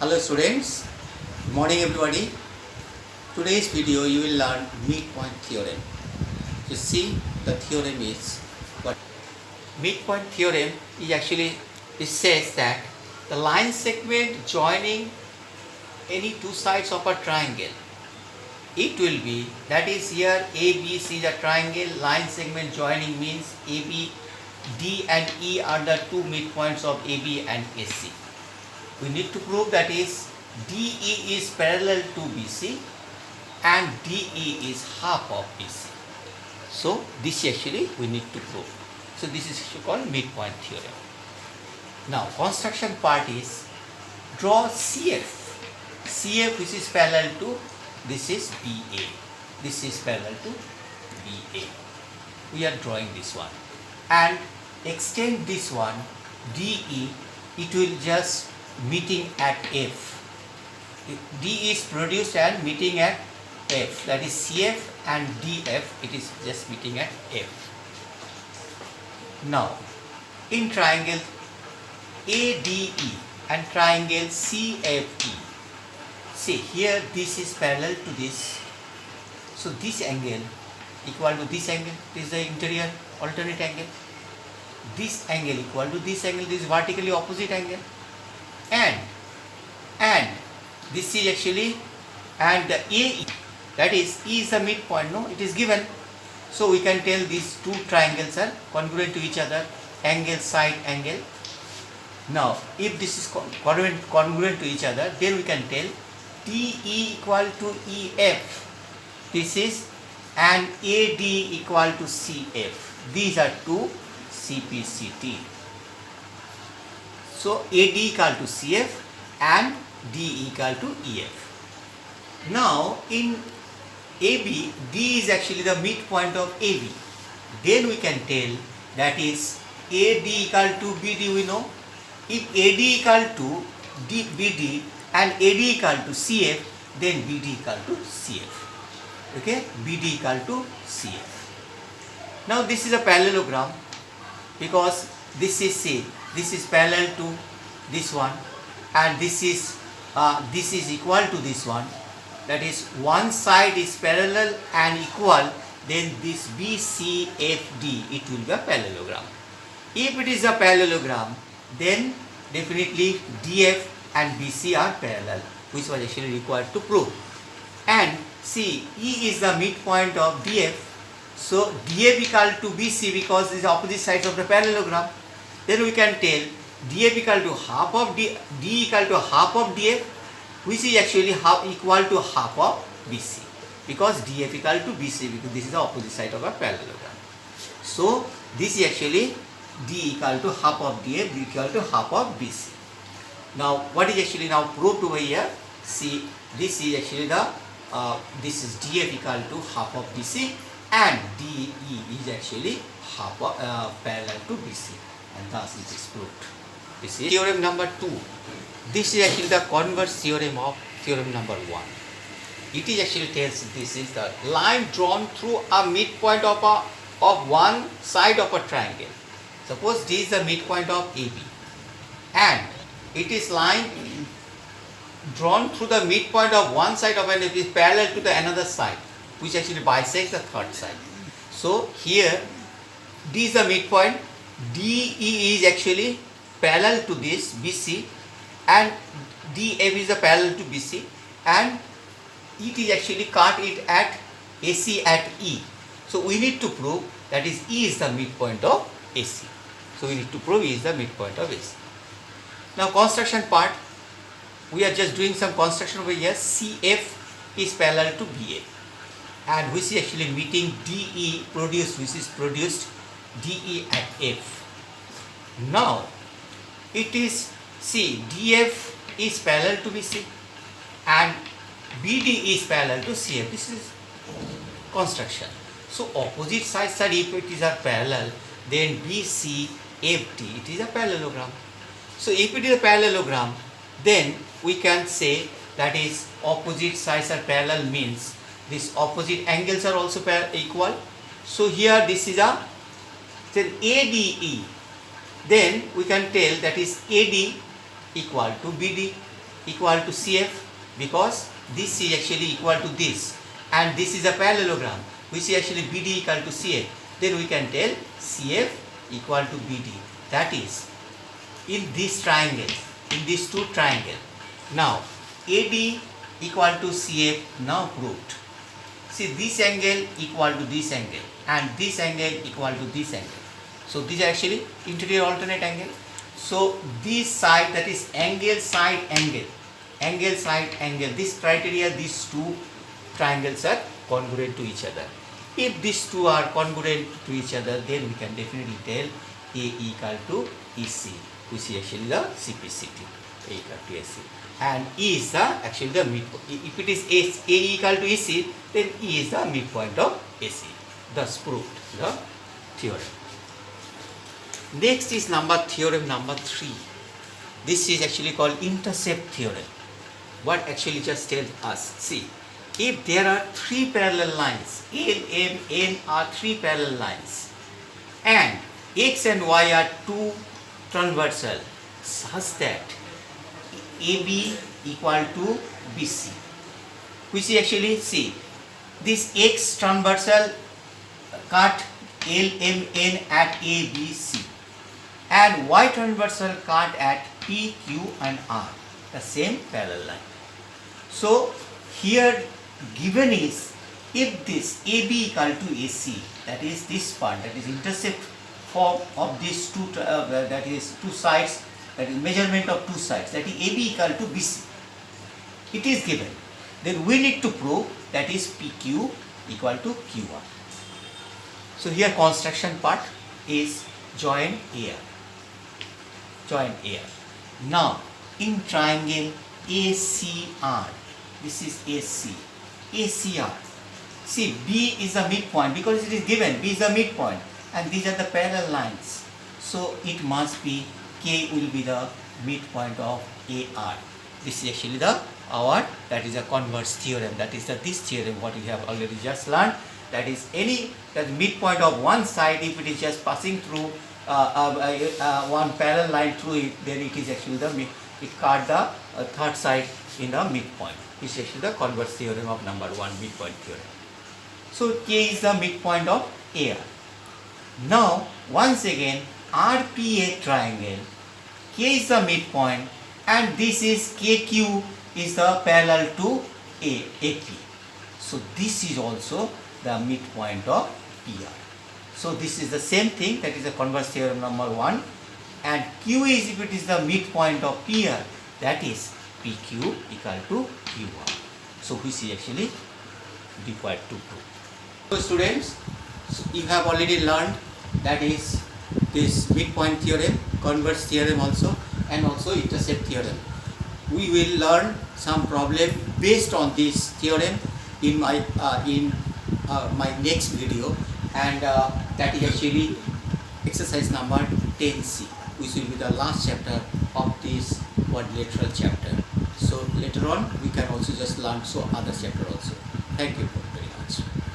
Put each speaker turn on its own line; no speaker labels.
Hello students, good morning everybody. Today's video you will learn midpoint theorem. You see the theorem is what? Midpoint theorem is actually, it says that the line segment joining any two sides of a triangle, it will be, that is here ABC is a triangle, line segment joining means AB, D and E are the two midpoints of AB and AC. We need to prove that is DE is parallel to BC and DE is half of BC. So this actually we need to prove. So this is called midpoint theorem. Now construction part is draw CF. CF which is parallel to, this is BA. This is parallel to BA. We are drawing this one. And extend this one DE, it will just meeting at F. D is produced and meeting at F, that is CF and DF, it is just meeting at F. Now in triangle ADE and triangle CFE, see here this is parallel to this, so this angle equal to this angle, this is the interior alternate angle, this angle equal to this angle, this is vertically opposite angle, and this is actually, and the AE, that is E is the midpoint, no, it is given, so we can tell these two triangles are congruent to each other, angle side angle. Now if this is congruent to each other, then we can tell DE equal to EF, this is, and AD equal to CF, these are two CPCT. So AD equal to CF and D equal to EF. Now in AB, D is actually the midpoint of AB. Then we can tell that is AD equal to BD, we know. If AD equal to BD and AD equal to CF, then BD equal to CF. Okay, BD equal to CF. Now this is a parallelogram because this is, say, this is parallel to this one and this is equal to this one, that is one side is parallel and equal, then this BCFD, it will be a parallelogram. If it is a parallelogram, then definitely DF and BC are parallel, which was actually required to prove. And see, E is the midpoint of DF, so DF equal to BC because it is opposite sides of the parallelogram. Then we can tell DF equal to half of D equal to half of DF, which is actually equal to half of BC, because DF equal to BC, because this is the opposite side of a parallelogram. So this is actually D equal to half of DF, D equal to half of BC. Now what is actually now proved over here? See, this is actually the this is DF equal to half of BC and DE is actually half of parallel to BC, and thus it is proved. This is theorem number 2. This is actually the converse theorem of theorem number 1. It is actually tells this is the line drawn through a midpoint of one side of a triangle. Suppose this is the midpoint of AB and it is line drawn through the midpoint of one side of an, it is parallel to the another side, which actually bisects the third side. So here D is the midpoint, DE is actually parallel to this BC and DF is the parallel to BC, and it is actually cut it at AC at E. So we need to prove that is E is the midpoint of AC. So we need to prove E is the midpoint of AC. Now construction part, we are just doing some construction over here. CF is parallel to BA and which is actually meeting DE produced, which is produced DE at F. Now it is, see, DF is parallel to BC and BD is parallel to CF. This is construction. So opposite sides are, if it is a parallel, then BC FD, it is a parallelogram. So if it is a parallelogram, then we can say that is opposite sides are parallel means these opposite angles are also equal. So here this is a, then ADE, then we can tell that is AD equal to BD. equal to CF, because this is actually equal to this, and this is a parallelogram which is actually BD equal to CF. Then we can tell CF equal to BD. That is, in this triangle, in these two triangles. Now AD equal to CF now proved. See, this angle equal to this angle and this angle equal to this angle. So these are actually interior alternate angle. So this side, that is angle side angle, angle side angle, this criteria, these two triangles are congruent to each other. If these two are congruent to each other, then we can definitely tell A equal to EC, which is actually the CPCT, A equal to AC. And E is the actually the midpoint. If it is A equal to EC, then E is the midpoint of AC. Thus proved the theorem. Next is theorem number 3. This is actually called intercept theorem. What actually just tells us, see, if there are three parallel lines, L, M, N are three parallel lines, and X and Y are two transversal, such that AB equal to BC, which is actually, see, this X transversal cut L, M, N at A, B, C, and Y transversal cut at P, Q and R, the same parallel line. So here given is, if this AB equal to AC, that is this part, that is intercept form of these two, that is two sides, that is measurement of two sides, that is AB equal to BC, it is given, then we need to prove that is PQ equal to QR. So here construction part is join AR. Join AR. Now in triangle ACR, this is AC, ACR. See, B is the midpoint because it is given, B is the midpoint and these are the parallel lines. So it must be K will be the midpoint of AR. This is actually the that is a converse theorem, that is this theorem what we have already just learned. That is that midpoint of one side, if it is just passing through one parallel line through it, then it is actually it cut the third side in the midpoint. This is actually the converse theorem of number 1, midpoint theorem. So K is the midpoint of AR. Now once again, RPA triangle, K is the midpoint and this is KQ is the parallel to AP. So this is also the midpoint of PR. So this is the same thing, that is the converse theorem number 1, and Q is, if it is the midpoint of PR, that is PQ equal to QR. So which is actually required to prove. So students, you have already learned that is this midpoint theorem, converse theorem also, and also intercept theorem. We will learn some problem based on this theorem in my my next video, and that is actually exercise number 10C, which will be the last chapter of this quadrilateral chapter. So later on we can also just learn other chapter also. Thank you.